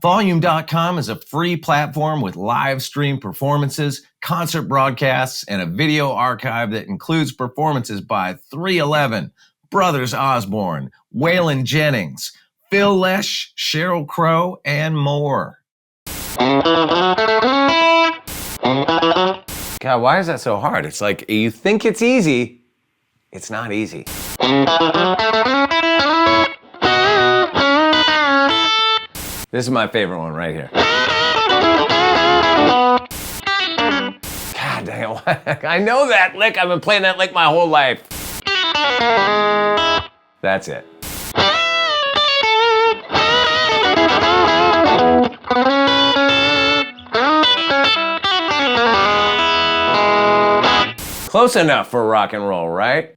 Volume.com is a free platform with live stream performances, concert broadcasts, and a video archive that includes performances by 311, Brothers Osborne, Waylon Jennings, Phil Lesh, Sheryl Crow, and more. God, why is that so hard? It's like, you think it's easy. It's not easy. This is my favorite one right here. God damn, I know that lick. I've been playing that lick my whole life. That's it. Close enough for rock and roll, right?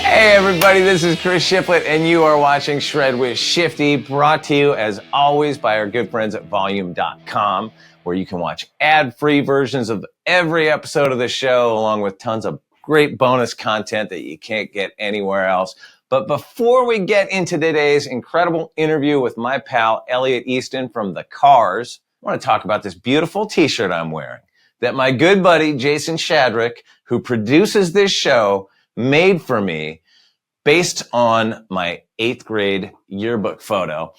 Hey everybody, this is Chris Shiflett and you are watching Shred With Shifty, brought to you as always by our good friends at Volume.com, where you can watch ad-free versions of every episode of the show, along with tons of great bonus content that you can't get anywhere else. But before we get into today's incredible interview with my pal Elliott Easton from The Cars, I want to talk about this beautiful t-shirt I'm wearing that my good buddy Jason Shadrick, who produces this show, made for me based on my 8th grade yearbook photo.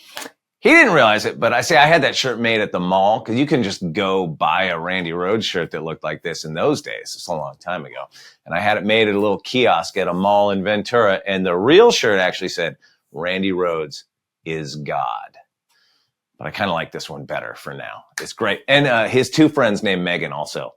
He didn't realize it, but I had that shirt made at the mall, because you can just go buy a Randy Rhoads shirt that looked like this in those days. It's a long time ago. And I had it made at a little kiosk at a mall in Ventura, and the real shirt actually said, Randy Rhoads is God. But I kind of like this one better for now. It's great. And his 2 friends named Megan also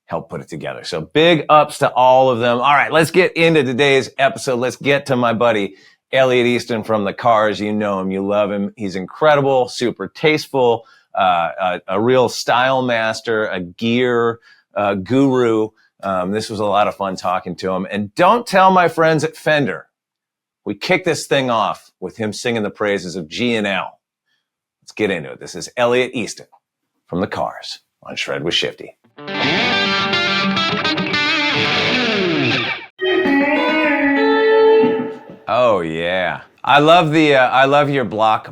help put it together. So big ups to all of them. All right, let's get into today's episode. Let's get to my buddy Elliott Easton from The Cars. You know him, you love him. He's incredible, super tasteful, a real style master, a gear guru. This was a lot of fun talking to him. And don't tell my friends at Fender. We kick this thing off with him singing the praises of G&L. Let's get into it. This is Elliott Easton from The Cars on Shred With Shifty. Oh yeah, I love your block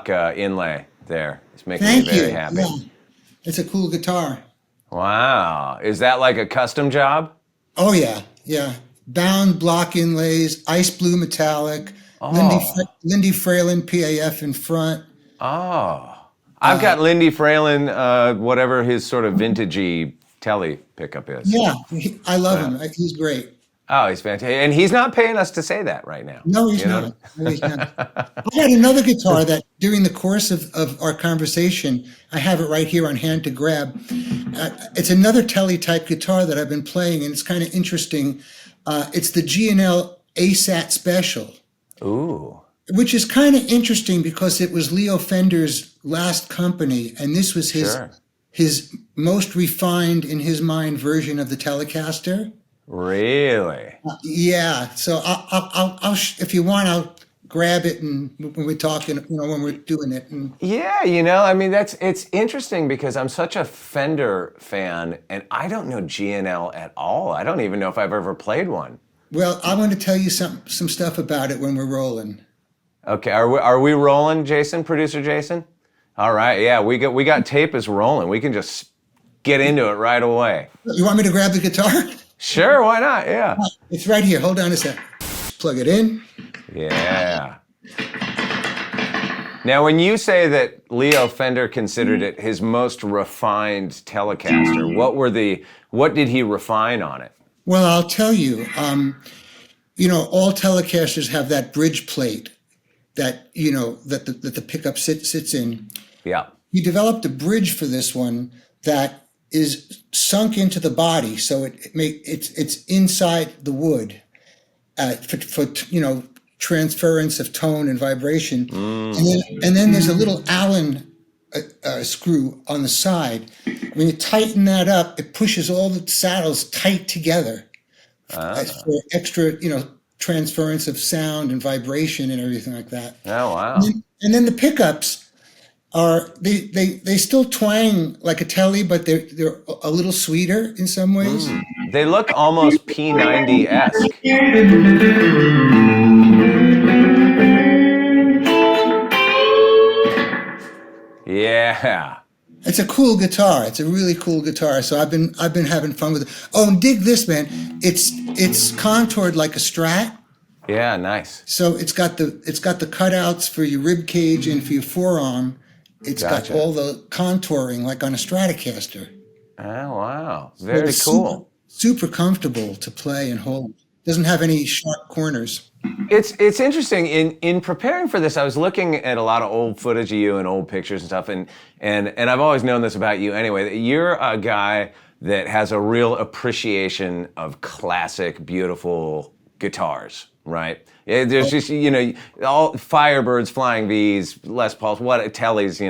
inlay there. It's making me very happy. Yeah. It's a cool guitar. Wow, is that like a custom job? Oh yeah, yeah. Bound block inlays, ice blue metallic, Lindy Fralin PAF in front. Oh, I've got Lindy Fralin, whatever his sort of vintagey Tele pickup is. Yeah, I love him. He's great. Oh, he's fantastic. And he's not paying us to say that right now. No, he's not. No, he's not. I had another guitar that during the course of our conversation, I have it right here on hand to grab. It's another Tele type guitar that I've been playing, and it's kind of interesting. It's the G&L ASAT Special. Ooh. Which is kind of interesting because it was Leo Fender's last company, and this was his most refined, in his mind, version of the Telecaster. Really? Yeah. So I'll if you want, I'll grab it, and when we're talking, when we're doing it. And yeah, I mean, it's interesting because I'm such a Fender fan, and I don't know G&L at all. I don't even know if I've ever played one. Well, I want to tell you some stuff about it when we're rolling. Okay, are we rolling, Jason? Producer Jason? All right, yeah, we got tape is rolling. We can just get into it right away. You want me to grab the guitar? Sure, why not? Yeah. It's right here. Hold on a sec. Plug it in. Yeah. Now, when you say that Leo Fender considered it his most refined Telecaster, what did he refine on it? Well, I'll tell you. All Telecasters have that bridge plate that that the pickup sits in. Yeah. He developed a bridge for this one that is sunk into the body, so it's inside the wood for transference of tone and vibration. And then there's a little Allen a screw on the side. When you tighten that up, it pushes all the saddles tight together for extra, transference of sound and vibration and everything like that. Oh, wow. And then the pickups are they still twang like a Tele, but they're a little sweeter in some ways. They look almost P90-esque. Yeah. It's a cool guitar. It's a really cool guitar. So I've been having fun with it. Oh, and dig this, man. It's contoured like a Strat. Yeah, nice. So it's got the cutouts for your rib cage and for your forearm. It's got all the contouring like on a Stratocaster. Oh, wow. Very cool. Super comfortable to play and hold. Doesn't have any sharp corners. It's interesting. In preparing for this, I was looking at a lot of old footage of you and old pictures and stuff, and I've always known this about you anyway, that you're a guy that has a real appreciation of classic, beautiful guitars, right? There's just, all Firebirds, Flying V's, Les Pauls, Tellys,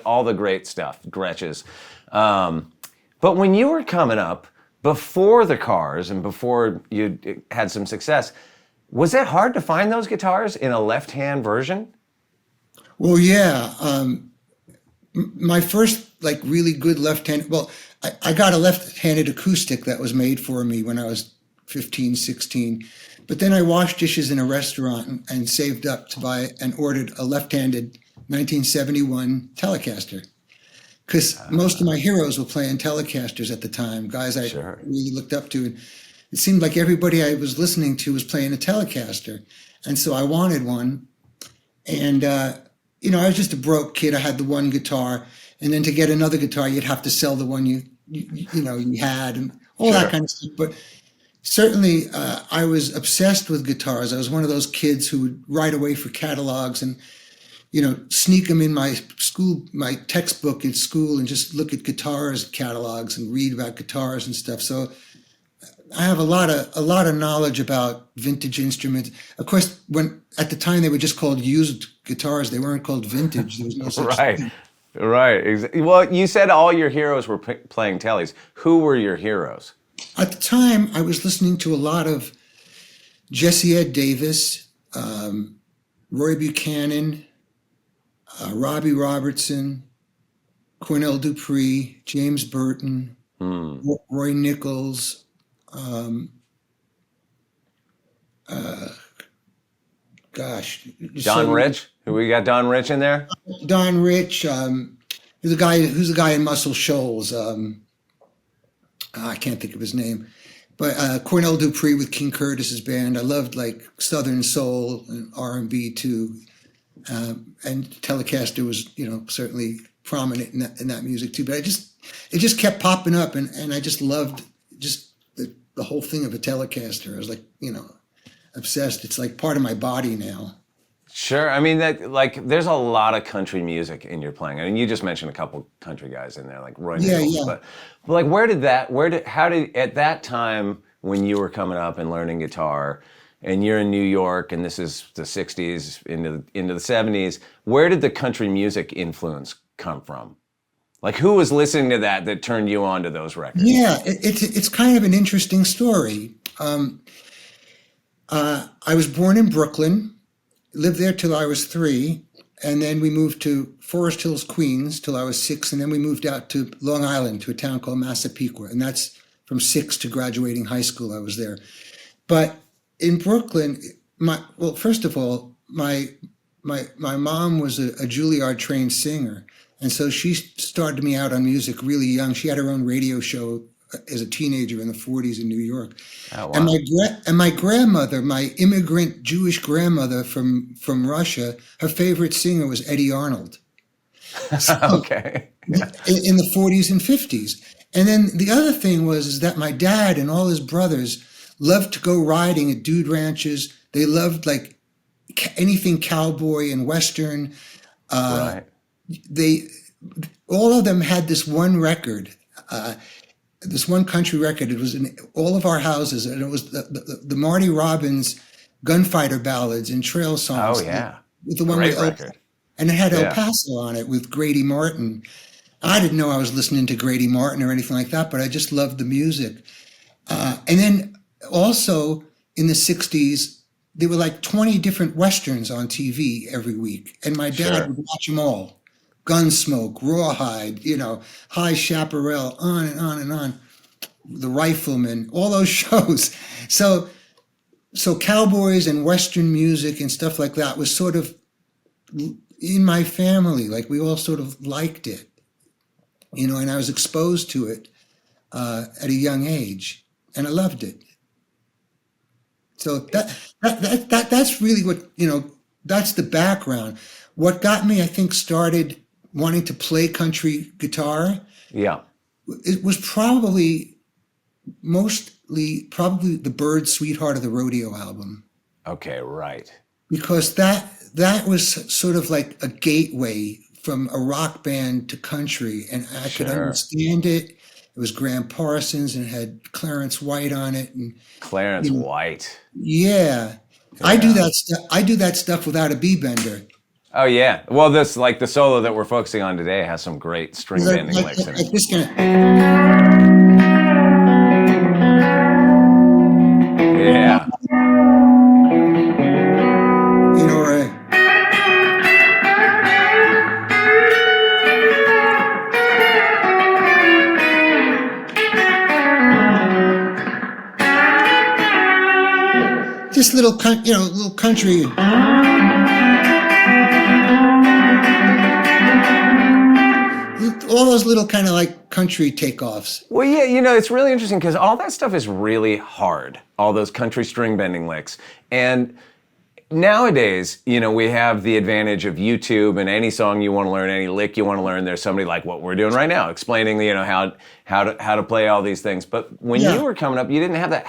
all the great stuff, Gretches. But when you were coming up, before the cars and before you had some success, was it hard to find those guitars in a left-hand version? Well, yeah. My first really good left-handed, I got a left-handed acoustic that was made for me when I was 15, 16. But then I washed dishes in a restaurant and saved up to buy and ordered a left-handed 1971 Telecaster. Because most of my heroes were playing Telecasters at the time, guys I really looked up to. And it seemed like everybody I was listening to was playing a Telecaster. And so I wanted one. And, I was just a broke kid. I had the one guitar. And then to get another guitar, you'd have to sell the one you had and all that kind of stuff. But certainly I was obsessed with guitars. I was one of those kids who would write away for catalogs and, sneak them in my textbook at school and just look at guitars catalogs and read about guitars and stuff. So I have a lot of knowledge about vintage instruments. Of course, at the time they were just called used guitars. They weren't called vintage. There was no such thing. Right. Well, you said all your heroes were playing Tellys. Who were your heroes? At the time, I was listening to a lot of Jesse Ed Davis, Roy Buchanan, Robbie Robertson, Cornell Dupree, James Burton, Roy Nichols, Don Rich? Who we got? Don Rich in there? Don Rich, who's a guy in Muscle Shoals. I can't think of his name, but Cornell Dupree with King Curtis's band. I loved Southern soul and R&B too. And Telecaster was, certainly prominent in that music too. But it just kept popping up, and I just loved the whole thing of a Telecaster. I was obsessed. It's like part of my body now. Sure. I mean, there's a lot of country music in your playing. I mean, you just mentioned a couple country guys in there, like Roy Nichols. Yeah. But how did at that time when you were coming up and learning guitar, and you're in New York, and this is the 60s into the 70s, where did the country music influence come from? Who was listening to that turned you on to those records? Yeah, it's kind of an interesting story. I was born in Brooklyn, lived there till I was 3, and then we moved to Forest Hills, Queens, till I was 6, and then we moved out to Long Island to a town called Massapequa, and that's from 6 to graduating high school. I was there, but in Brooklyn, first of all, my mom was a Juilliard trained singer, and so she started me out on music really young. She had her own radio show as a teenager in the 40s in New York. Oh, wow. And my grandmother, my immigrant Jewish grandmother from Russia, her favorite singer was Eddie Arnold. So, okay. Yeah. In the 40s and 50s. And then the other thing was that my dad and all his brothers loved to go riding at dude ranches. They loved anything cowboy and Western. Right. All of them had this one record, this one country record. It was in all of our houses, and it was the Marty Robbins Gunfighter Ballads and Trail Songs. Oh yeah, with the one great with record. and it had El Yeah. Paso on it with Grady Martin. I didn't know I was listening to Grady Martin or anything like that, but I just loved the music. And then also in the 60s, there were like 20 different Westerns on TV every week. And my dad Sure. would watch them all. Gunsmoke, Rawhide, High Chaparral, on and on and on. The Rifleman, all those shows. So cowboys and Western music and stuff like that was sort of in my family. Like we all sort of liked it, and I was exposed to it at a young age, and I loved it. So that's really what, that's the background. What got me, I think, started wanting to play country guitar. Yeah. It was mostly the Byrd Sweetheart of the Rodeo album. Okay, right. Because that was sort of like a gateway from a rock band to country, and I could understand it. It was Graham Parsons and it had Clarence White on it, and Clarence White. Yeah. I do that stuff without a B-bender. Oh yeah. Well, this like the solo that we're focusing on today has some great string bending licks in it. This kind of, Yeah. or just little country. All those little kind of like country takeoffs. Well, yeah, it's really interesting because all that stuff is really hard, all those country string bending licks. And nowadays, we have the advantage of YouTube, and any song you want to learn, any lick you want to learn, there's somebody like what we're doing right now, explaining, how to play all these things. But when you were coming up, you didn't have that.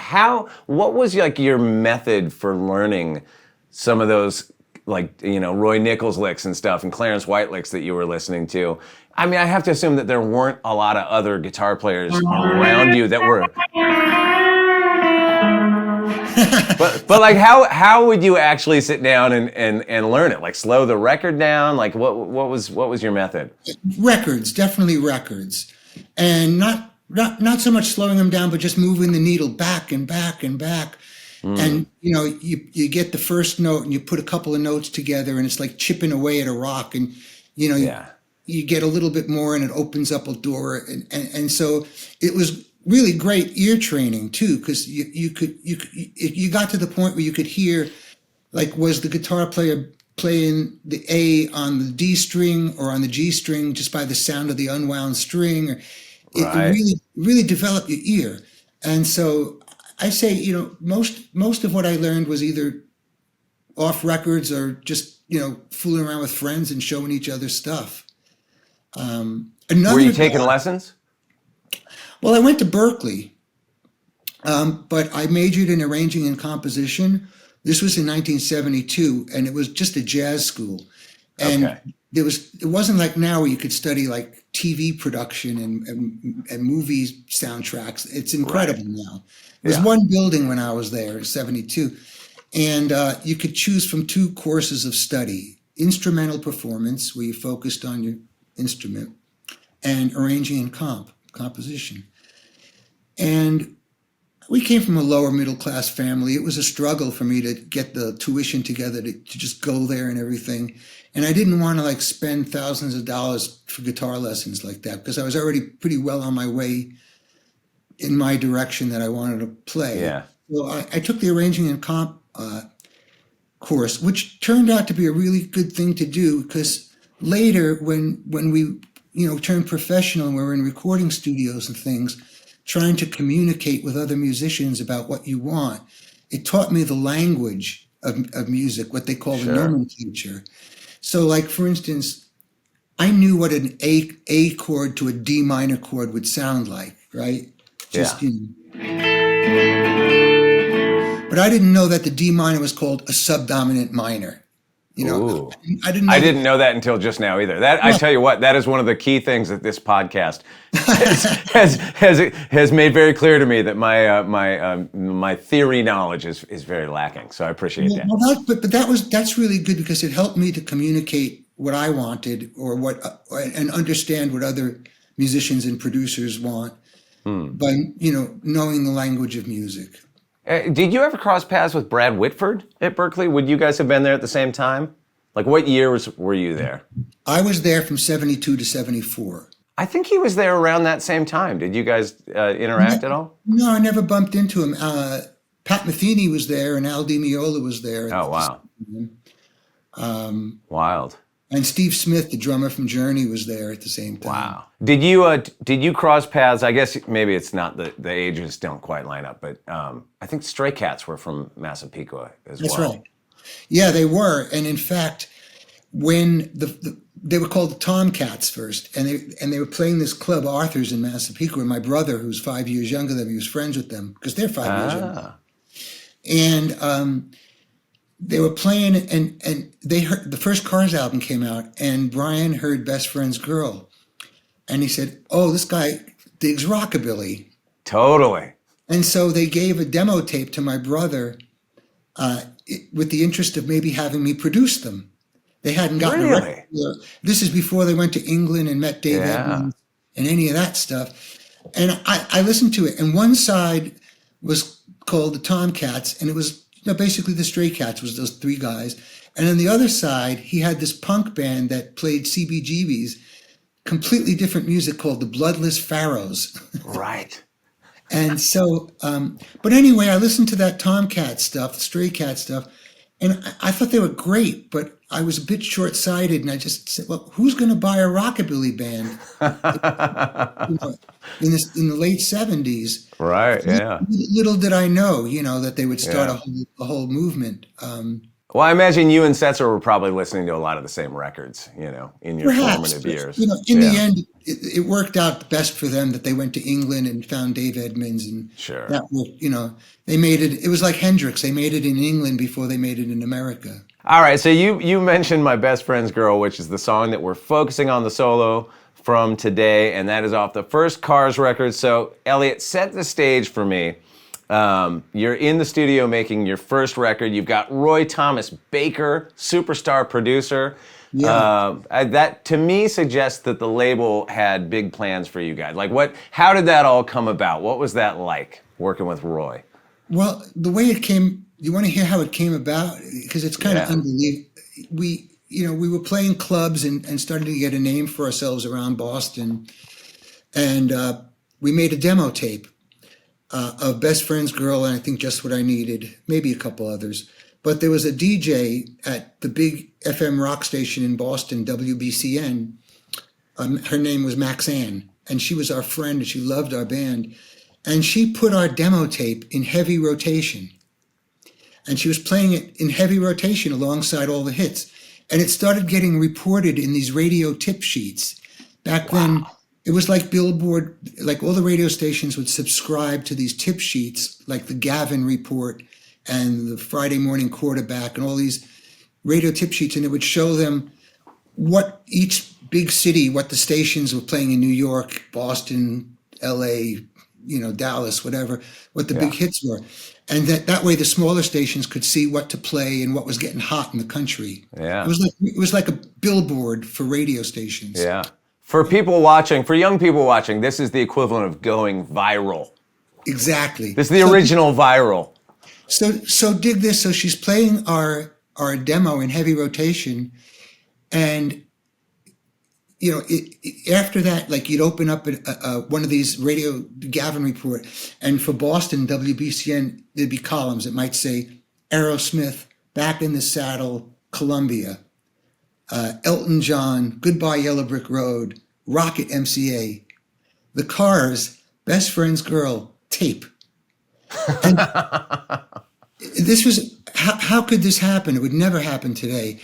What was like your method for learning some of those, like, Roy Nichols licks and stuff and Clarence White licks that you were listening to? I mean, I have to assume that there weren't a lot of other guitar players around you that were. but like, how would you actually sit down and learn it? Like, slow the record down? Like, what was your method? Records, definitely records, and not so much slowing them down, but just moving the needle back and back and back. And you get the first note and you put a couple of notes together, and it's like chipping away at a rock, and you get a little bit more and it opens up a door, and so it was really great ear training too, because you got to the point where you could hear, like, was the guitar player playing the A on the D string or on the G string just by the sound of the unwound string, or it really developed your ear. And so I say, most of what I learned was either off records or just, fooling around with friends and showing each other stuff. Were you taking lessons? Well, I went to Berklee, but I majored in arranging and composition. This was in 1972, and it was just a jazz school. And it wasn't like now where you could study like TV production and movie soundtracks. It's incredible now. There's one building when I was there, 72, and you could choose from 2 courses of study: instrumental performance, where you focused on your instrument, and arranging and composition. And we came from a lower middle class family. It was a struggle for me to get the tuition together to just go there and everything. And I didn't want to like spend thousands of dollars for guitar lessons like that, because I was already pretty well on my way in my direction that I wanted to play. Yeah. So I took the arranging and comp course, which turned out to be a really good thing to do, because later when we turned professional and we were in recording studios and things, trying to communicate with other musicians about what you want, it taught me the language of music, what they call the nomenclature. So, like, for instance, I knew what an A chord to a D minor chord would sound like, right? But I didn't know that the D minor was called a subdominant minor. I didn't know that until just now either. I tell you what, that is one of the key things that this podcast has made very clear to me, that my theory knowledge is very lacking. So I appreciate that. Well, that's really good, because it helped me to communicate what I wanted or and understand what other musicians and producers want by, knowing the language of music. Did you ever cross paths with Brad Whitford at Berklee? Would you guys have been there at the same time? Like, what years were you there? I was there from 72 to 74. I think he was there around that same time. Did you guys interact at all? No, I never bumped into him. Pat Metheny was there and Al Di Meola was there. Oh, wow. Wild. And Steve Smith, the drummer from Journey, was there at the same time. Wow. Did you cross paths? I guess maybe it's not the ages don't quite line up, but I think Stray Cats were from Massapequa as well. That's right. Yeah, they were. And in fact, when they were called the Tomcats first, and they were playing this club, Arthur's in Massapequa, and my brother, who's 5 years younger than me, was friends with them because they're 5 years younger. And they were playing, and they heard the first Cars album came out, and Brian heard Best Friend's Girl, and he said, "Oh, this guy digs rockabilly." Totally. And so they gave a demo tape to my brother with the interest of maybe having me produce them. They hadn't gotten a record. This is before they went to England and met Dave Edmunds and any of that stuff. And I listened to it, and one side was called the Tomcats, and it was basically the Stray Cats, was those three guys. And on the other side, he had this punk band that played CBGBs, completely different music called the Bloodless Pharaohs. Right. And so, but anyway, I listened to that Tomcat stuff, Stray Cat stuff, and I thought they were great, but I was a bit short-sighted, and I just said, well, who's going to buy a rockabilly band in the late 70s? Right, yeah. Little did I know, that they would start a whole movement. Well, I imagine you and Setzer were probably listening to a lot of the same records, in your formative years. In the end, it worked out best for them that they went to England and found Dave Edmunds, and that worked, they made it. It was like Hendrix. They made it in England before they made it in America. All right, so you mentioned My Best Friend's Girl, which is the song that we're focusing on the solo from today, and that is off the first Cars record. So, Elliott, set the stage for me. You're in the studio making your first record. You've got Roy Thomas Baker, superstar producer. Yeah. That to me suggests that the label had big plans for you guys. Like, how did that all come about? What was that like working with Roy? Well, the way it came, you want to hear how it came about? Because it's kind of unbelievable. We were playing clubs and started to get a name for ourselves around Boston. And we made a demo tape of Best Friend's Girl, and I think Just What I Needed, maybe a couple others. But there was a DJ at the big FM rock station in Boston, WBCN. Her name was Maxanne, and she was our friend, and she loved our band. And she put our demo tape in heavy rotation. And she was playing it in heavy rotation alongside all the hits. And it started getting reported in these radio tip sheets. Back then, it was like Billboard, like all the radio stations would subscribe to these tip sheets, like the Gavin Report and the Friday Morning Quarterback and all these radio tip sheets. And it would show them what each big city, what the stations were playing in New York, Boston, LA, Dallas, whatever, what the big hits were. And that way the smaller stations could see what to play and what was getting hot in the country. Yeah. It was like a billboard for radio stations. Yeah. For young people watching, this is the equivalent of going viral. Exactly. This is the original viral. So dig this. So she's playing our demo in heavy rotation, and after that, like you'd open up one of these radio Gavin Report, and for Boston WBCN, there'd be columns that might say Aerosmith, Back in the Saddle, Columbia, Elton John, Goodbye Yellow Brick Road, Rocket MCA, The Cars, Best Friend's Girl, tape. And this was, how could this happen? It would never happen today.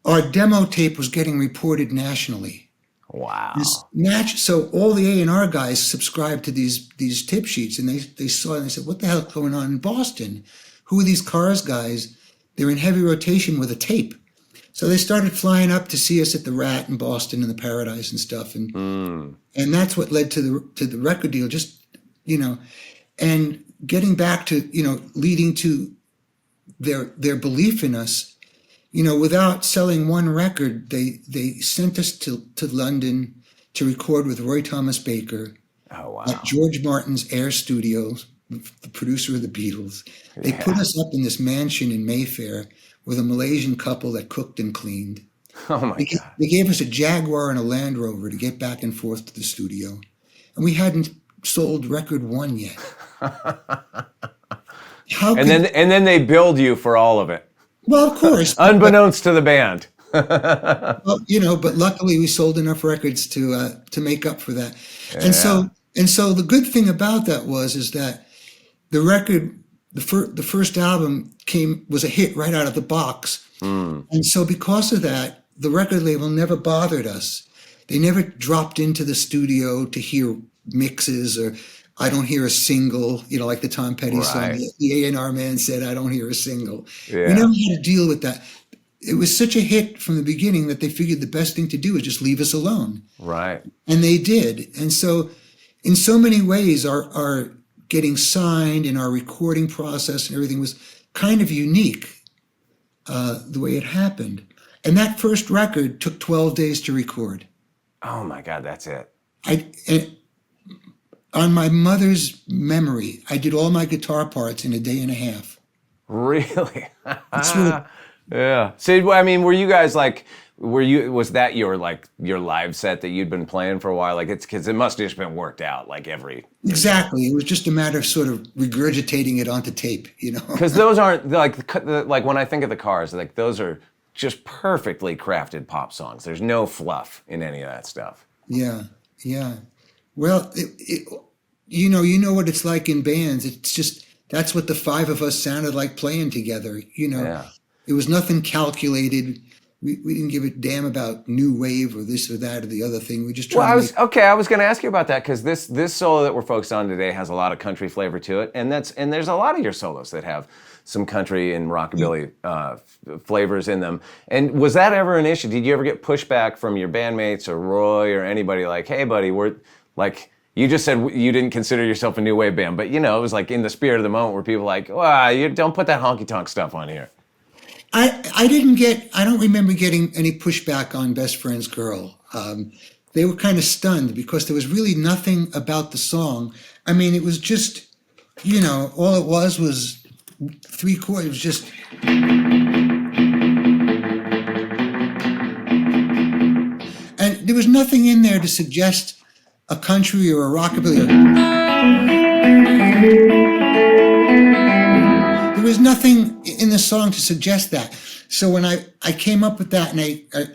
Our demo tape was getting reported nationally. Wow. So all the A&R guys subscribed to these tip sheets, and they saw it and they said, what the hell is going on in Boston? Who are these Cars guys? They're in heavy rotation with a tape. So they started flying up to see us at the Rat in Boston and the Paradise and stuff. And that's what led to the record deal, and getting back to, leading to their belief in us. without selling one record, they sent us to London to record with Roy Thomas Baker at George Martin's Air Studios, the producer of the Beatles. They put us up in this mansion in Mayfair with a Malaysian couple that cooked and cleaned. Oh my God. They gave us a Jaguar and a Land Rover to get back and forth to the studio. And we hadn't sold record one yet. And then they billed you for all of it. Well, of course. Unbeknownst to the band. Well, but luckily we sold enough records to make up for that. Yeah. And so the good thing about that is that the record, the first album was a hit right out of the box. And so because of that, the record label never bothered us. They never dropped into the studio to hear mixes or I don't hear a single, like the Tom Petty song. The A&R man said, I don't hear a single. Yeah. We never had to deal with that. It was such a hit from the beginning that they figured the best thing to do is just leave us alone. Right. And they did. And so in so many ways, our getting signed and our recording process and everything was kind of unique, the way it happened. And that first record took 12 days to record. Oh my God, that's it. On my mother's memory, I did all my guitar parts in a day and a half. Really? Yeah. So, I mean, were you guys was that your live set that you'd been playing for a while? Because it must have just been worked out Exactly. It was just a matter of sort of regurgitating it onto tape, Because those aren't like when I think of the Cars, those are just perfectly crafted pop songs. There's no fluff in any of that stuff. Yeah. Yeah. Well, you know what it's like in bands. It's just, that's what the five of us sounded like playing together. Yeah. It was nothing calculated. We didn't give a damn about new wave or this or that or the other thing. We just tried I was going to ask you about that because this solo that we're focused on today has a lot of country flavor to it, and there's a lot of your solos that have some country and rockabilly flavors in them. And was that ever an issue? Did you ever get pushback from your bandmates or Roy or anybody like, hey, buddy, we're like, you just said you didn't consider yourself a new wave band, but it was like in the spirit of the moment where people were like, wow, you don't put that honky tonk stuff on here. I don't remember getting any pushback on Best Friend's Girl. They were kind of stunned because there was really nothing about the song. I mean, it was just, all it was 3 chords. It was just. And there was nothing in there to suggest a country or a rockabilly. There was nothing in the song to suggest that. So when I came up with that and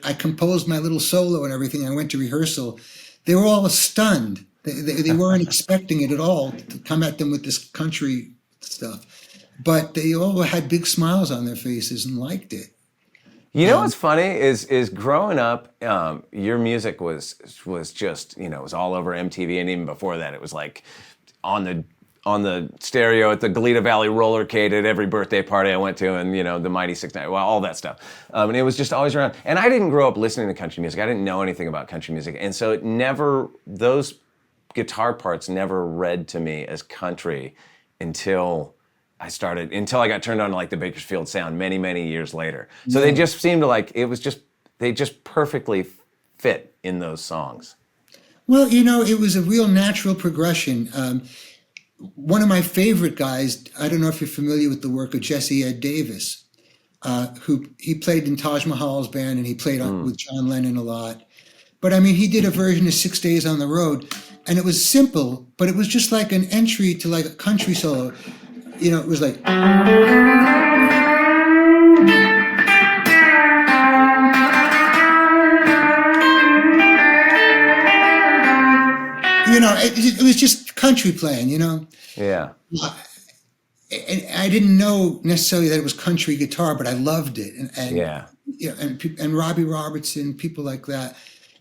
I composed my little solo and everything, I went to rehearsal, they were all stunned. They weren't expecting it at all to come at them with this country stuff. But they all had big smiles on their faces and liked it. What's funny is growing up, your music was just, it was all over MTV, and even before that, it was like on the stereo at the Goleta Valley Rollercade at every birthday party I went to, and the Mighty 6'9", well, all that stuff. And it was just always around. And I didn't grow up listening to country music. I didn't know anything about country music, and so those guitar parts never read to me as country until I got turned on to the Bakersfield sound many, many years later. So they just seemed to they just perfectly fit in those songs. Well, it was a real natural progression. One of my favorite guys, I don't know if you're familiar with the work of Jesse Ed Davis, who he played in Taj Mahal's band and he played with John Lennon a lot. But I mean, he did a version of 6 Days on the Road, and it was simple, but it was just like an entry to a country solo. It was like. It was just country playing, Yeah. And I didn't know necessarily that it was country guitar, but I loved it. And yeah. And Robbie Robertson, people like that.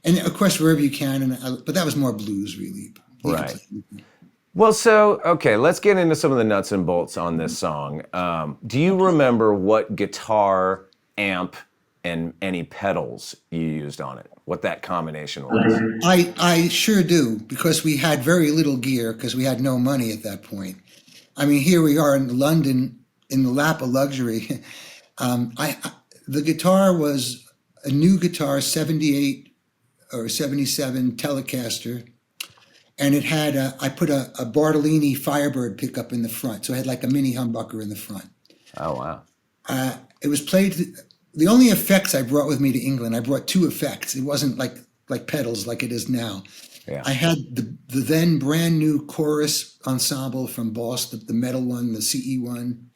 And of course, Roy Buchanan, but that was more blues, really. Right. Well, so, okay, let's get into some of the nuts and bolts on this song. Do you remember what guitar, amp, and any pedals you used on it? What that combination was? I sure do, because we had very little gear, because we had no money at that point. I mean, here we are in London, in the lap of luxury. the guitar was a new guitar, 78 or 77 Telecaster. And it had, I put a Bartolini Firebird pickup in the front. So it had like a mini humbucker in the front. Oh, wow. It was played, the only effects I brought with me to England, I brought 2 effects. It wasn't like pedals like it is now. Yeah. I had the then brand new chorus ensemble from Boss, the metal one, the CE one.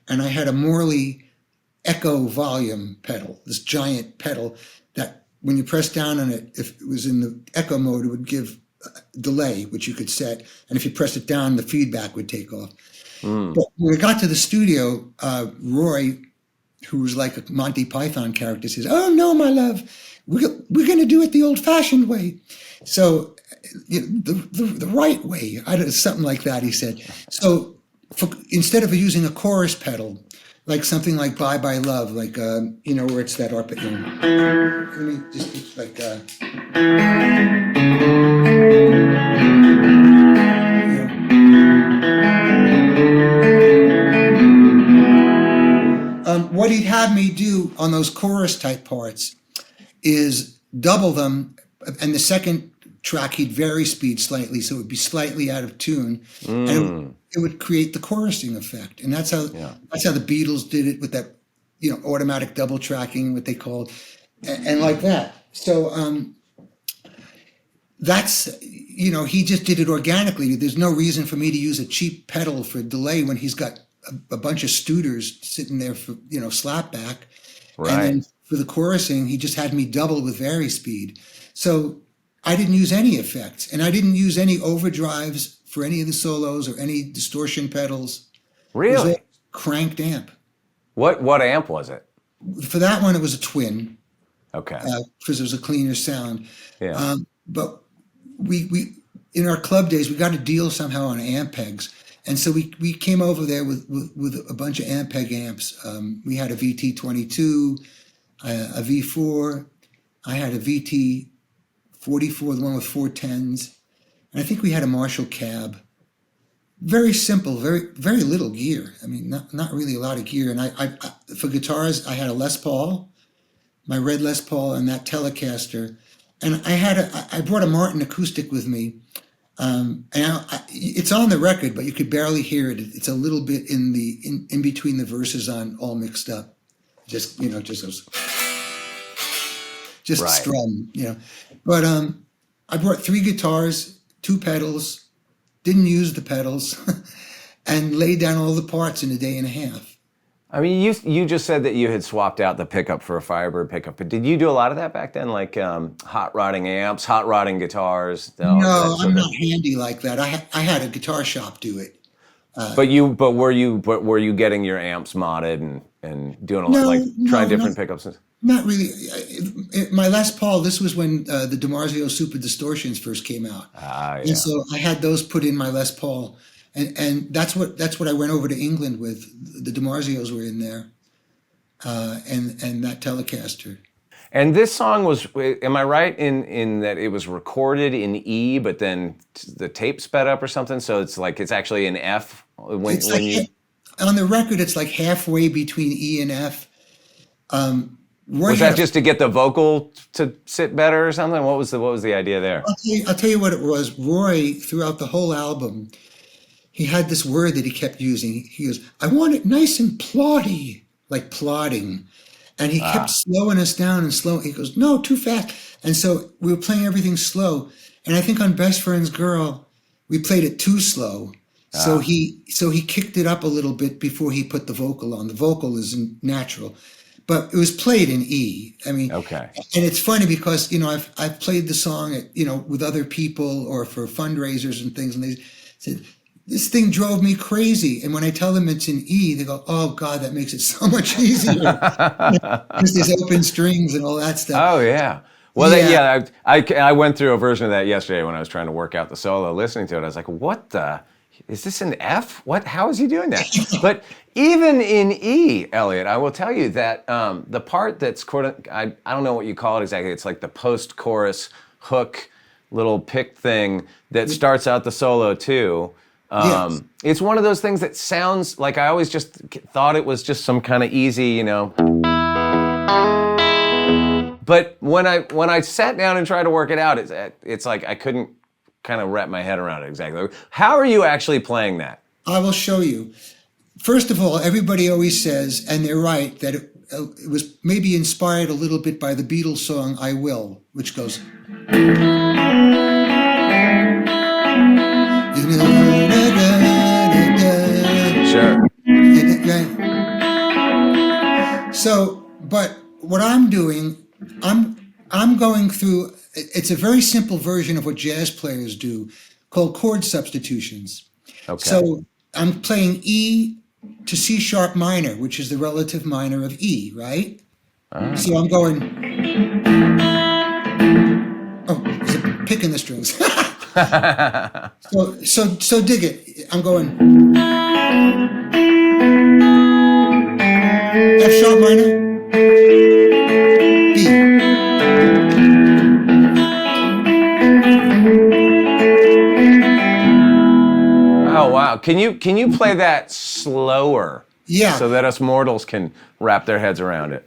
And I had a Morley Echo Volume pedal, this giant pedal that when you press down on it, if it was in the echo mode, it would give delay, which you could set, and if you press it down, the feedback would take off. But when we got to the studio, Roy, who was like a Monty Python character, says, "Oh no, my love, we're going to do it the old-fashioned way." So the right way, something like that, he said. So instead of using a chorus pedal, like something like "Bye Bye Love," like where it's that arpeggio. Let me just like. What he'd have me do on those chorus type parts is double them, and the second track he'd vary speed slightly, so it would be slightly out of tune, and it would create the chorusing effect. And that's how the Beatles did it with that, automatic double tracking, what they called, and like that. So that's, he just did it organically. There's no reason for me to use a cheap pedal for delay when he's got a bunch of Studers sitting there for, slapback. Right. And then for the chorusing, he just had me double with vary speed. So I didn't use any effects, and I didn't use any overdrives for any of the solos or any distortion pedals. Really? It was a cranked amp. What amp was it? For that one, it was a twin. Okay. Because it was a cleaner sound. Yeah. But we in our club days, we got a deal somehow on Ampegs. And so we came over there with a bunch of Ampeg amps. We had a VT-22, a V4. I had a VT-44, the one with 410s. And I think we had a Marshall cab. Very simple, very, very little gear. I mean, not really a lot of gear. And I for guitars, I had a Les Paul, my red Les Paul, and that Telecaster. And I brought a Martin acoustic with me. And it's on the record, but you could barely hear it. It's a little bit in between the verses on All Mixed Up. Just goes, just right. strum, But I brought 3 guitars, 2 pedals, didn't use the pedals, and laid down all the parts in a day and a half. I mean, you just said that you had swapped out the pickup for a Firebird pickup, but did you do a lot of that back then, like hot rodding amps, hot rodding guitars? No, I'm not handy like that. I had a guitar shop do it. But were you getting your amps modded and doing a lot, trying different pickups? Not really. My Les Paul, this was when the DiMarzio Super Distortions first came out. Yeah. And so I had those put in my Les Paul. And that's what I went over to England with. The DiMarzios were in there, and that Telecaster. And this song was, am I right in that it was recorded in E, but then the tape sped up or something? So it's actually an F on the record. It's like halfway between E and F. Was that just to get the vocal to sit better or something? What was the idea there? I'll tell you what it was. Roy, throughout the whole album, he had this word that he kept using. He goes, "I want it nice and ploddy," like plodding. And he kept slowing us down and slow. He goes, "No, too fast." And so we were playing everything slow. And I think on Best Friend's Girl, we played it too slow. So he kicked it up a little bit before he put the vocal on. The vocal is natural, but it was played in E. I mean, okay. And it's funny because, I've played the song at, with other people or for fundraisers and things. And they said, "This thing drove me crazy." And when I tell them it's in E, they go, "Oh God, that makes it so much easier." Because there's open strings and all that stuff. Oh yeah. Well, I went through a version of that yesterday when I was trying to work out the solo. Listening to it, I was like, "What the? Is this an F? What? How is he doing that?" But even in E, Elliott, I will tell you that the part that's I don't know what you call it exactly. It's like the post-chorus hook, little pick thing that starts out the solo too. Yes. It's one of those things that sounds like I always just thought it was just some kind of easy, But when I sat down and tried to work it out, it's like I couldn't kind of wrap my head around it exactly. How are you actually playing that? I will show you. First of all, everybody always says, and they're right, that it was maybe inspired a little bit by the Beatles song "I Will," which goes. Sure. So, but what I'm doing, I'm going through. It's a very simple version of what jazz players do, called chord substitutions. Okay. So I'm playing E to C sharp minor, which is the relative minor of E, right? So I'm going. Oh, there's a pick in the strings. so dig it. I'm going. F sharp minor. B. Oh wow! Can you play that slower? Yeah. So that us mortals can wrap their heads around it.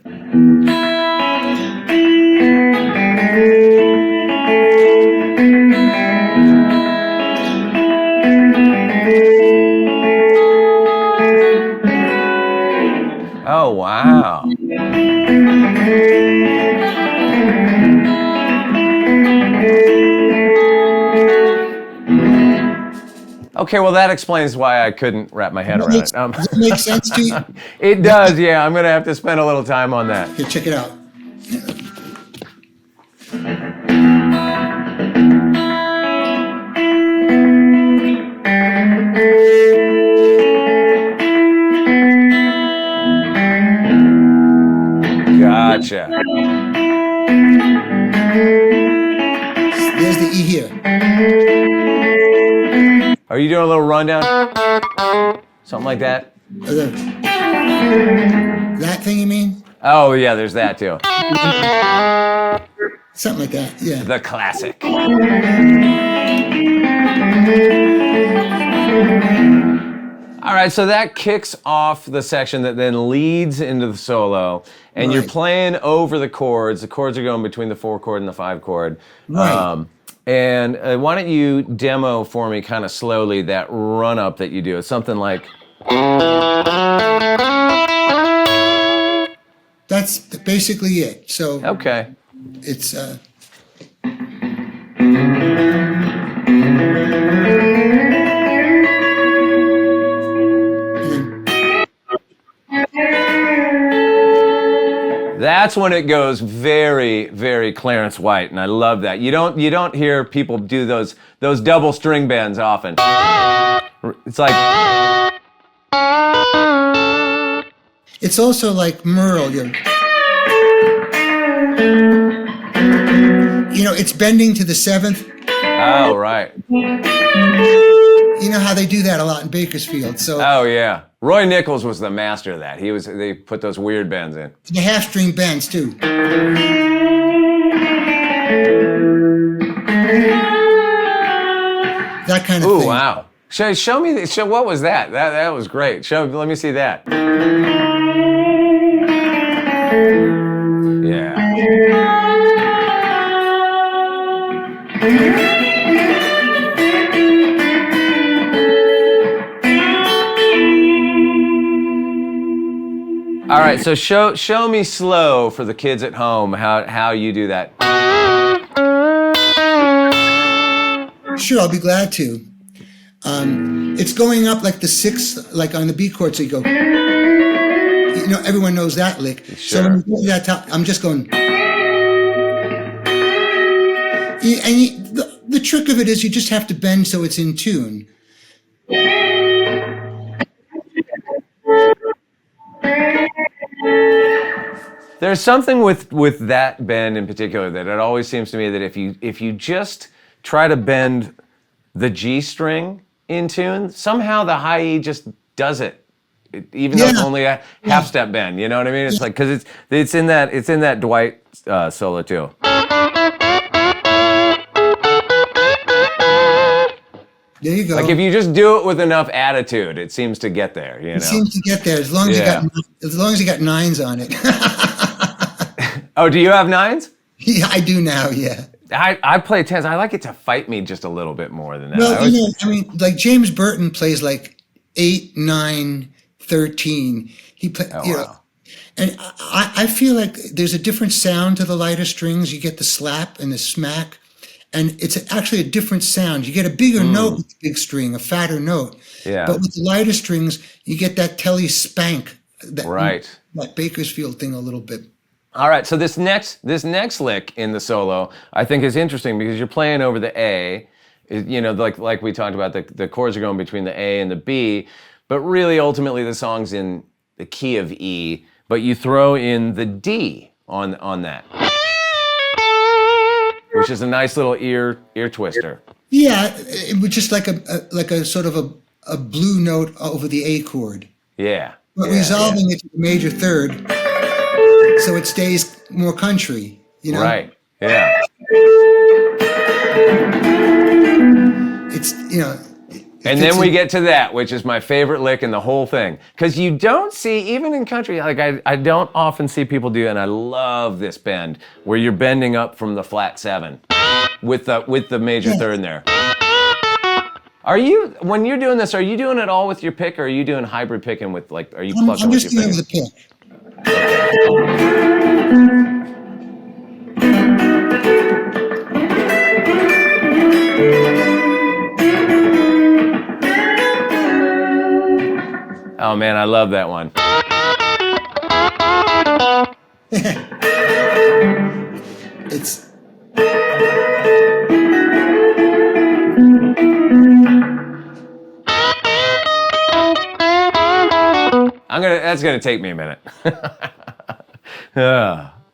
Oh wow! Okay, well that explains why I couldn't wrap my head around it. Does it make sense to you? It does, yeah. I'm gonna have to spend a little time on that. Here, check it out. Gotcha. There's the E here. Are you doing a little rundown? Something like that? That thing you mean? Oh yeah, there's that too. Something like that, yeah. The classic. All right, so that kicks off the section that then leads into the solo, and you're playing over the chords. The chords are going between the 4-chord and the 5-chord. Right. And why don't you demo for me kind of slowly that run-up that you do? It's something like... That's basically it. So Okay. it's... That's when it goes very, very Clarence White, and I love that. You don't hear people do those double string bends often. It's like... It's also like Merle. It's bending to the 7th. Oh, right. You know how they do that a lot in Bakersfield. So Oh, yeah. Roy Nichols was the master of that. They put those weird bends in. the half string bends too. That kind of Ooh, thing. wow. Show me, what was that? That was great. Let me see that. Yeah. All right, so show me slow for the kids at home how you do that. Sure, I'll be glad to. It's going up like the 6th, like on the B chord, so you go. Everyone knows that lick. Sure. So when you go to that top, I'm just going. The trick of it is you just have to bend so it's in tune. There's something with that bend in particular that it always seems to me that if you just try to bend the G string in tune, somehow the high E just does it. Even though it's only a half step bend, you know what I mean? It's like because it's in that Dwight solo too. There you go. Like if you just do it with enough attitude, it seems to get there. It seems to get there as long as you got 9s on it. Oh, do you have nines? Yeah, I do now. Yeah. I play tens. I like it to fight me just a little bit more than that. Well, I mean, like James Burton plays like 8, 9, 13. He play, wow. and I feel like there's a different sound to the lighter strings. You get the slap and the smack, and it's actually a different sound. You get a bigger note with the big string, a fatter note. Yeah. But with the lighter strings, you get that telly spank. Right. That Bakersfield thing a little bit. All right, so this next lick in the solo, I think is interesting because you're playing over the A, like we talked about, the chords are going between the A and the B, but really ultimately the song's in the key of E, but you throw in the D on that, which is a nice little ear twister. Yeah, it was just like a sort of a blue note over the A chord. Yeah. But resolving it to the major third, so it stays more country, Right. Yeah. It's and then we get to that, which is my favorite lick in the whole thing, because you don't see, even in country, like I don't often see people do, and I love this bend where you're bending up from the flat 7 with the major third in there. When you're doing this, are you doing it all with your pick, or are you doing hybrid picking with are you plucking I'm with just your doing pick? the pick. Oh man, I love that one. It's That's gonna take me a minute.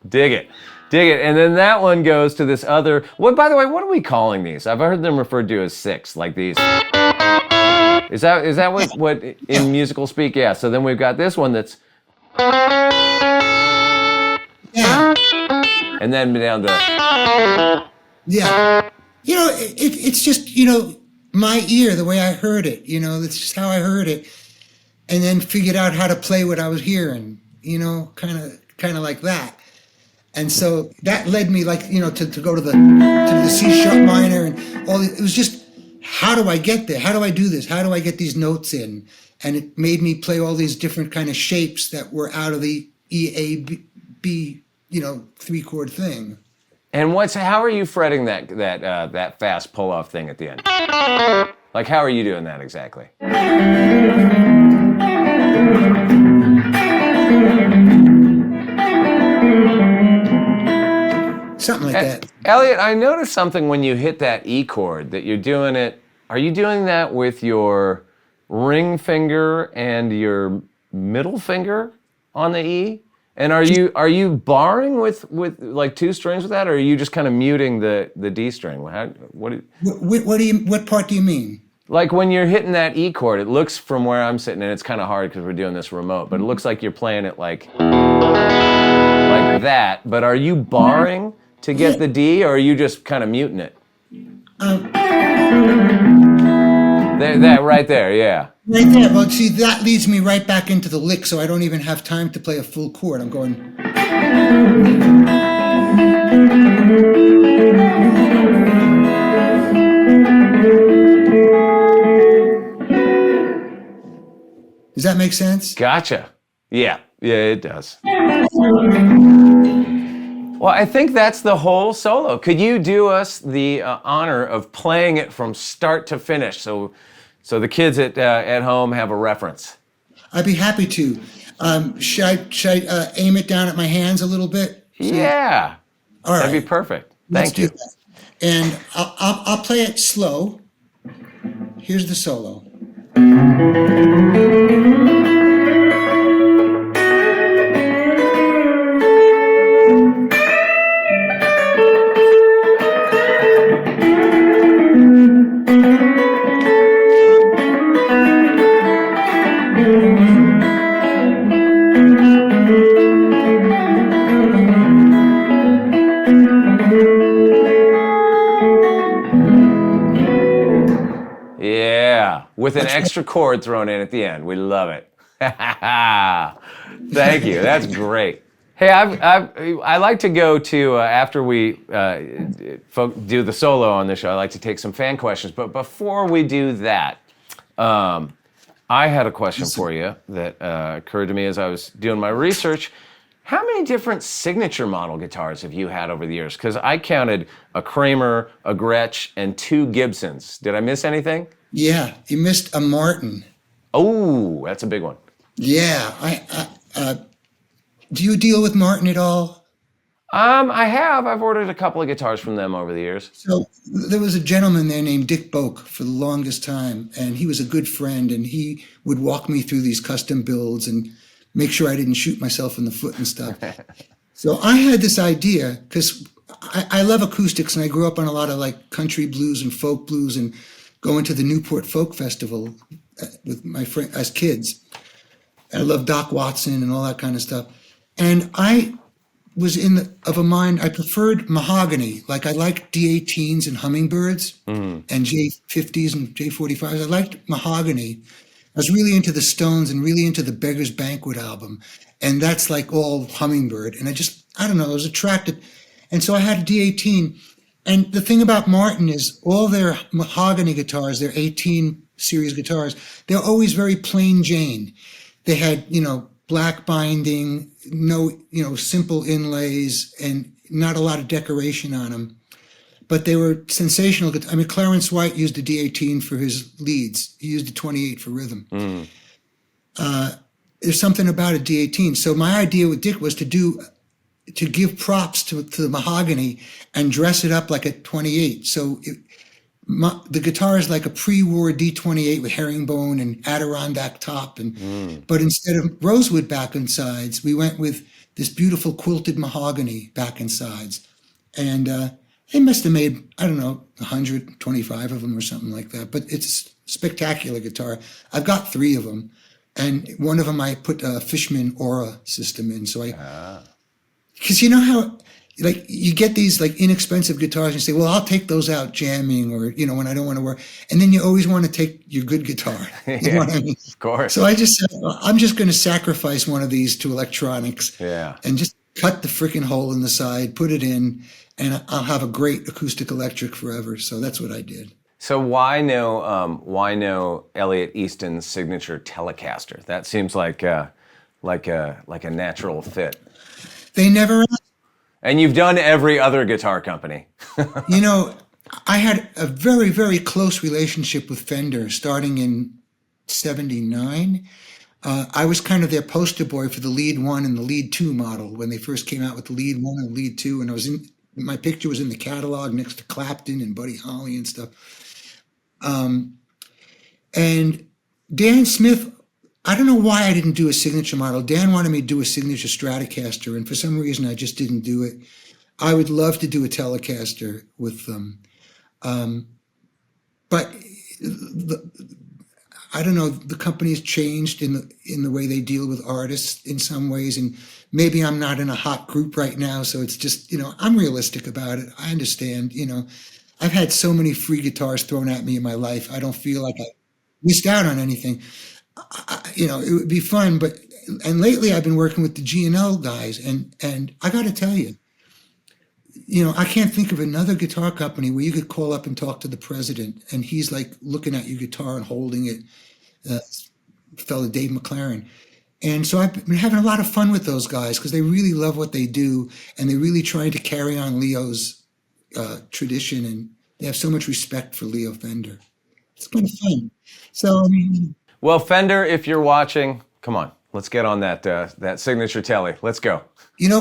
Dig it. And then that one goes to this other. By the way, what are we calling these? I've heard them referred to as 6, like these. Is that what in musical speak? Yeah. So then we've got this one that's. yeah. And then down to. Yeah. It's just my ear, the way I heard it. That's just how I heard it, and then figured out how to play what I was hearing. Kind of like that. And so that led me, to go to the C sharp minor and all. It was just, how do I get there? How do I do this? How do I get these notes in? And it made me play all these different kind of shapes that were out of the E, A, B, 3-chord thing. And how are you fretting that fast pull off thing at the end? Like, how are you doing that exactly? Something like that. Elliott, I noticed something when you hit that E chord, that you're doing it. Are you doing that with your ring finger and your middle finger on the E? And are you barring with like 2 strings with that, or are you just kind of muting the D string? What part do you mean? Like when you're hitting that E chord, it looks from where I'm sitting, and it's kind of hard because we're doing this remote, but it looks like you're playing it like that. But are you barring to get the D, or are you just kind of muting it? That right there, yeah. Right there. Well, see, that leads me right back into the lick, so I don't even have time to play a full chord. I'm going. Does that make sense? Gotcha. Yeah, it does. Well, I think that's the whole solo. Could you do us the honor of playing it from start to finish, so the kids at home have a reference? I'd be happy to. Should I aim it down at my hands a little bit? Yeah. All right. That'd be perfect. Thank you. That. And I'll play it slow. Here's the solo. With an extra chord thrown in at the end. We love it. Thank you. That's great. Hey, I like to go to, after we do the solo on this show, I like to take some fan questions. But before we do that, I had a question for you that occurred to me as I was doing my research. How many different signature model guitars have you had over the years? Because I counted a Kramer, a Gretsch, and 2 Gibsons. Did I miss anything? Yeah, you missed a Martin. Oh, that's a big one. Yeah, do you deal with Martin at all? I have. I've ordered a couple of guitars from them over the years. So there was a gentleman there named Dick Boak for the longest time, and he was a good friend, and he would walk me through these custom builds and make sure I didn't shoot myself in the foot and stuff. So I had this idea, because I love acoustics, and I grew up on a lot of like country blues and folk blues and going to the Newport Folk Festival with my friend as kids. I love Doc Watson and all that kind of stuff. And I was of a mind, I preferred mahogany. Like I liked D18s and hummingbirds and J50s and J45s. I liked mahogany. I was really into the Stones and really into the Beggar's Banquet album. And that's like all hummingbird. And I don't know, I was attracted. And so I had a D18. And the thing about Martin is all their mahogany guitars, their 18 series guitars, they're always very plain Jane. They had, black binding, no, simple inlays, and not a lot of decoration on them. But they were sensational. I mean, Clarence White used a D18 for his leads. He used a 28 for rhythm. There's something about a D18. So my idea with Dick was to give props to the mahogany and dress it up like a 28. So the guitar is like a pre-war D28 with herringbone and Adirondack top, but instead of rosewood back and sides, we went with this beautiful quilted mahogany back and sides, and they must have made 125 of them or something like that. But it's a spectacular guitar. I've got 3 of them, and one of them I put a Fishman Aura system in. So because you know how. Like you get these like inexpensive guitars and you say, well, I'll take those out jamming or, when I don't want to work. And then you always want to take your good guitar. You know what I mean? Of course. So I just said, well, I'm just going to sacrifice one of these to electronics and just cut the freaking hole in the side, put it in, and I'll have a great acoustic electric forever. So that's what I did. So why no Elliott Easton's signature Telecaster? That seems like a natural fit. They never asked. And you've done every other guitar company. I had a very, very close relationship with Fender starting in 79. I was kind of their poster boy for the Lead 1 and the Lead 2 model when they first came out with the Lead 1 and the Lead 2. And my picture was in the catalog next to Clapton and Buddy Holly and stuff. And Dan Smith, I don't know why I didn't do a signature model. Dan wanted me to do a signature Stratocaster, and for some reason I just didn't do it. I would love to do a Telecaster with them. But I don't know, the company's changed in the way they deal with artists in some ways, and maybe I'm not in a hot group right now, so it's just, I'm realistic about it. I understand, I've had so many free guitars thrown at me in my life. I don't feel like I missed out on anything. It would be fun, and lately I've been working with the G&L guys, and I got to tell you, I can't think of another guitar company where you could call up and talk to the president, and he's like looking at your guitar and holding it, fellow Dave McLaren. And so I've been having a lot of fun with those guys because they really love what they do, and they're really trying to carry on Leo's tradition, and they have so much respect for Leo Fender. It's kind of fun. So, well, Fender, if you're watching, come on, let's get on that signature Tele. Let's go.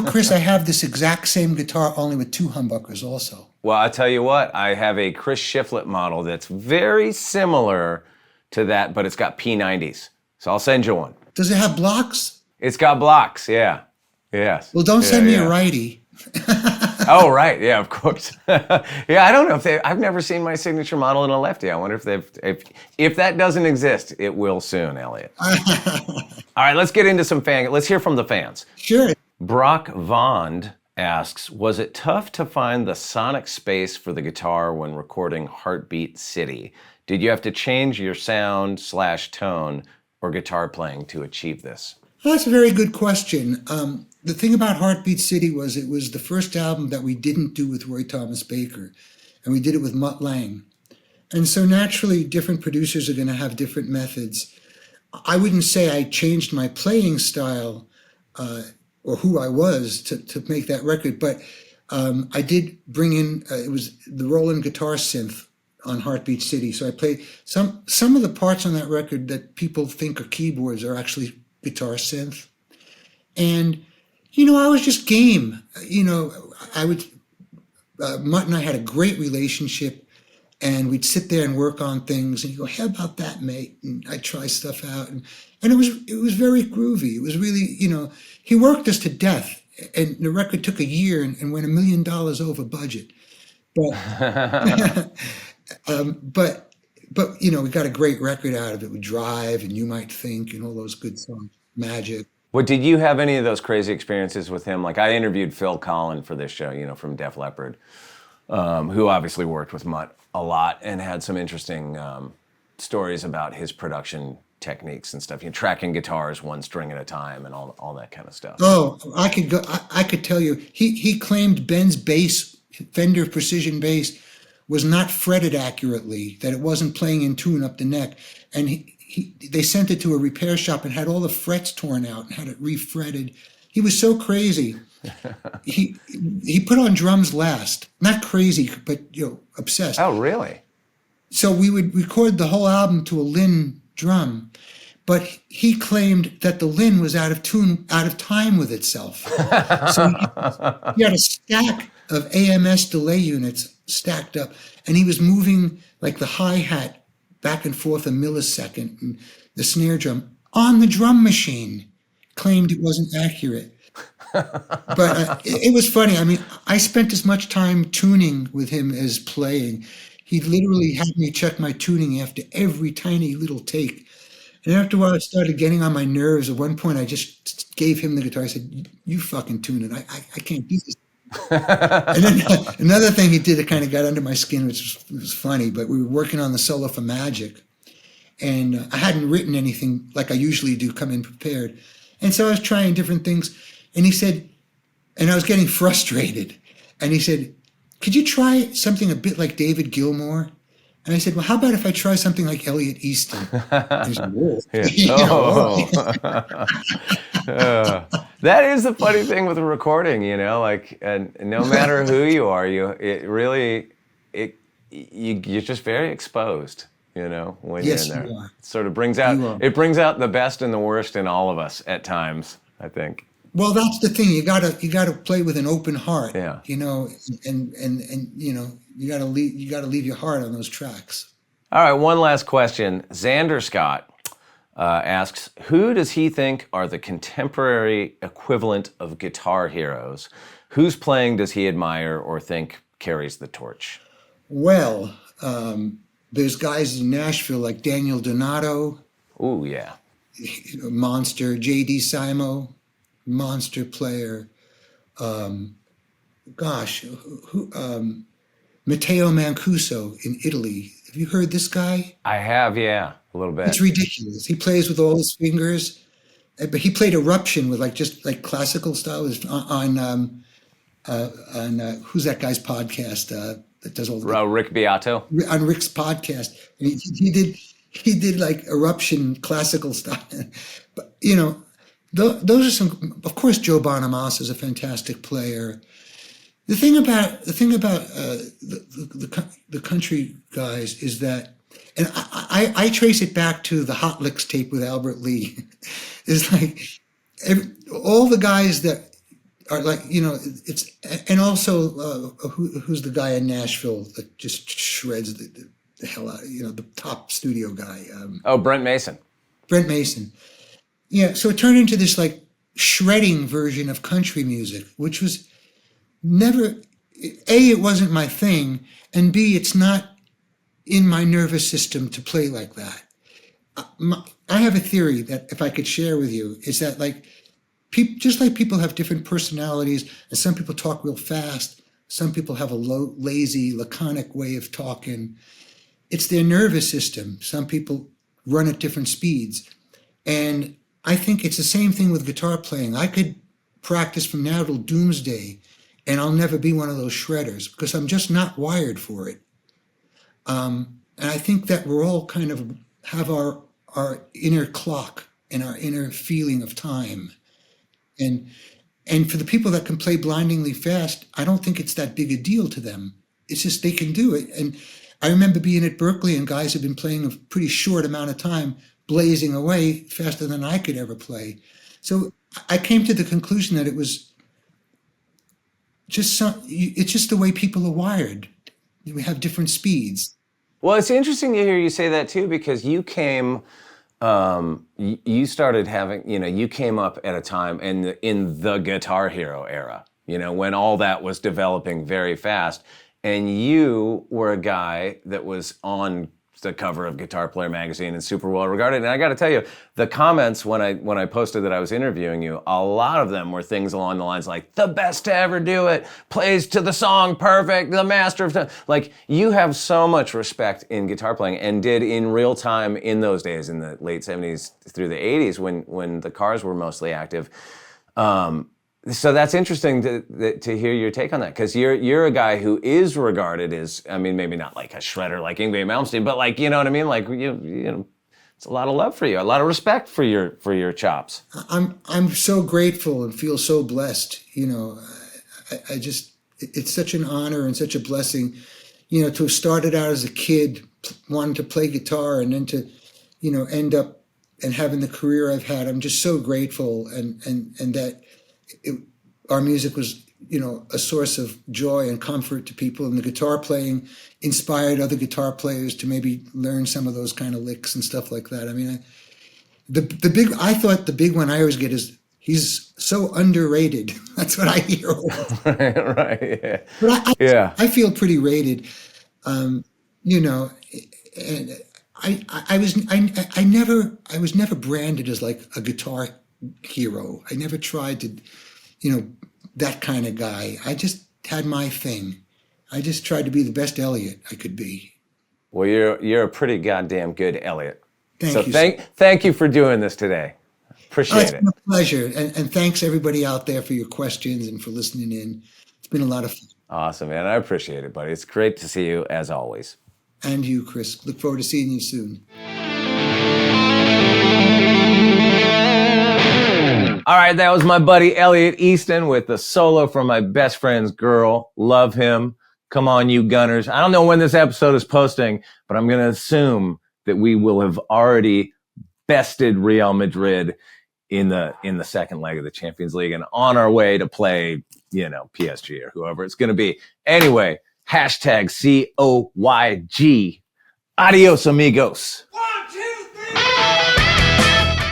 Chris, I have this exact same guitar, only with 2 humbuckers also. Well, I'll tell you what, I have a Chris Shiflett model that's very similar to that, but it's got P90s. So I'll send you one. Does it have blocks? It's got blocks, yeah. Yes. Well, don't send me a righty. Oh, right. Yeah, of course. Yeah, I don't know I've never seen my signature model in a lefty. I wonder if that doesn't exist, it will soon, Elliott. All right, let's get into let's hear from the fans. Sure. Brock Vond asks, was it tough to find the sonic space for the guitar when recording Heartbeat City? Did you have to change your sound/tone or guitar playing to achieve this? Well, that's a very good question. The thing about Heartbeat City was it was the first album that we didn't do with Roy Thomas Baker, and we did it with Mutt Lange. And so naturally, different producers are going to have different methods. I wouldn't say I changed my playing style or who I was to make that record, but I did bring in, it was the Roland guitar synth on Heartbeat City. So I played some of the parts on that record that people think are keyboards are actually guitar synth. And, I was just game. Mutt and I had a great relationship, and we'd sit there and work on things, and he'd go, "How about that, mate?" And I'd try stuff out, and it was very groovy. It was really, he worked us to death, and the record took a year and went $1 million over budget. But but we got a great record out of it with Drive and You Might Think and all those good songs, Magic. What, did you have any of those crazy experiences with him? Like, I interviewed Phil Collin for this show, from Def Leppard, who obviously worked with Mutt a lot and had some interesting stories about his production techniques and stuff. Tracking guitars one string at a time and all that kind of stuff. Oh, I could tell you. He claimed Ben's bass, Fender Precision bass, was not fretted accurately, that it wasn't playing in tune up the neck, and they sent it to a repair shop and had all the frets torn out and had it refretted. He was so crazy. He put on drums last. Not crazy, but obsessed. Oh, really? So we would record the whole album to a Lynn drum, but he claimed that the Lynn was out of tune, out of time with itself. So he had a stack of AMS delay units stacked up, and he was moving like the hi-hat back and forth a millisecond, and the snare drum on the drum machine. Claimed it wasn't accurate. But it was funny. I mean, I spent as much time tuning with him as playing. He literally had me check my tuning after every tiny little take. And after a while, it started getting on my nerves. At one point, I just gave him the guitar. I said, "You fucking tune it. I can't do this." And then another thing he did that kind of got under my skin, which was funny, but we were working on the solo for Magic. And I hadn't written anything like I usually do, come in prepared. And so I was trying different things. And he said, and I was getting frustrated. And he said, "Could you try something a bit like David Gilmour?" And I said, "Well, how about if I try something like Elliott Easton?" And he said, "Whoa." That is the funny thing with recording, and no matter who you are, you're just very exposed, when Yes, you're in there. you are. It sort of brings out the best and the worst in all of us at times, I think. Well, that's the thing. You gotta play with an open heart. Yeah. And you gotta leave your heart on those tracks. All right, one last question. Xander Scott asks, who does he think are the contemporary equivalent of guitar heroes? Whose playing does he admire or think carries the torch? Well, there's guys in Nashville like Daniel Donato. Ooh, yeah. Monster. J.D. Simo, monster player. Matteo Mancuso in Italy. Have you heard this guy? I have, yeah, a little bit. It's ridiculous. He plays with all his fingers, but he played Eruption with just classical style. It was on who's that guy's podcast that does all the Rick Beato on Rick's podcast. And he did like Eruption classical style, but those are some. Of course, Joe Bonamassa is a fantastic player. The thing about the country guys is that, and I trace it back to the Hot Licks tape with Albert Lee. It's like all the guys that are it's, and also who's the guy in Nashville that just shreds the hell out, the top studio guy. Brent Mason. Brent Mason. Yeah, so it turned into this shredding version of country music, which was never, A, it wasn't my thing, and B, it's not in my nervous system to play like that. I have a theory that if I could share with you is that just like people have different personalities, and some people talk real fast, some people have a lazy, laconic way of talking. It's their nervous system. Some people run at different speeds. And I think it's the same thing with guitar playing. I could practice from now till doomsday, and I'll never be one of those shredders because I'm just not wired for it. And I think that we're all kind of have our inner clock and our inner feeling of time. And for the people that can play blindingly fast, I don't think it's that big a deal to them. It's just they can do it. And I remember being at Berklee and guys have been playing a pretty short amount of time, blazing away faster than I could ever play. So I came to the conclusion that it was just it's just the way people are wired. We have different speeds. Well, it's interesting to hear you say that too, because you came, you started having, you came up at a time in the Guitar Hero era, when all that was developing very fast. And you were a guy that was on the cover of Guitar Player magazine and super well regarded. And I got to tell you, the comments when I posted that I was interviewing you, a lot of them were things along the lines like, the best to ever do it, plays to the song perfect, the master of time. Like, you have so much respect in guitar playing, and did in real time in those days, in the late 70s through the 80s when the Cars were mostly active. So that's interesting to hear your take on that, because you're a guy who is regarded as, I mean, maybe not like a shredder like Yngwie Malmsteen, but like, you know what I mean? Like, it's a lot of love for you, a lot of respect for your chops. I'm so grateful and feel so blessed. I just, it's such an honor and such a blessing, to have started out as a kid wanting to play guitar and then to, end up and having the career I've had. I'm just so grateful and that our music was, a source of joy and comfort to people, and the guitar playing inspired other guitar players to maybe learn some of those kind of licks and stuff like that. I mean, I thought the big one I always get is he's so underrated. That's what I hear. Right. Yeah. But I feel pretty rated, and I was never branded as like a guitar hero. I never tried to, that kind of guy. I just had my thing. I just tried to be the best Elliott I could be. Well, you're a pretty goddamn good Elliott. Thank you. Thank you for doing this today. Appreciate it. It's been a pleasure. And thanks everybody out there for your questions and for listening in. It's been a lot of fun. Awesome, man. I appreciate it, buddy. It's great to see you as always. And you, Chris. Look forward to seeing you soon. All right, that was my buddy Elliott Easton with the solo from My Best Friend's Girl. Love him. Come on, you gunners. I don't know when this episode is posting, but I'm going to assume that we will have already bested Real Madrid in the second leg of the Champions League and on our way to play, PSG or whoever it's going to be. Anyway, hashtag COYG. Adios, amigos.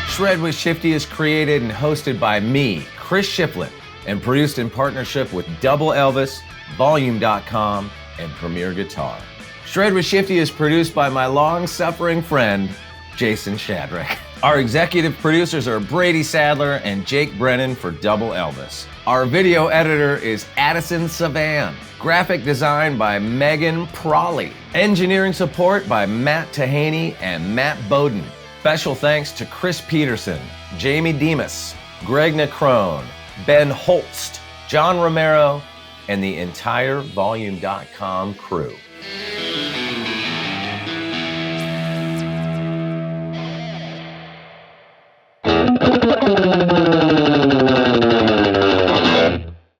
Shred with Shifty is created and hosted by me, Chris Shiflett, and produced in partnership with Double Elvis, Volume.com, and Premier Guitar. Shred with Shifty is produced by my long-suffering friend, Jason Shadrick. Our executive producers are Brady Sadler and Jake Brennan for Double Elvis. Our video editor is Addison Savan. Graphic design by Megan Prawley. Engineering support by Matt Tahaney and Matt Bowden. Special thanks to Chris Peterson, Jamie Demas, Greg Necrone, Ben Holst, John Romero, and the entire Volume.com crew.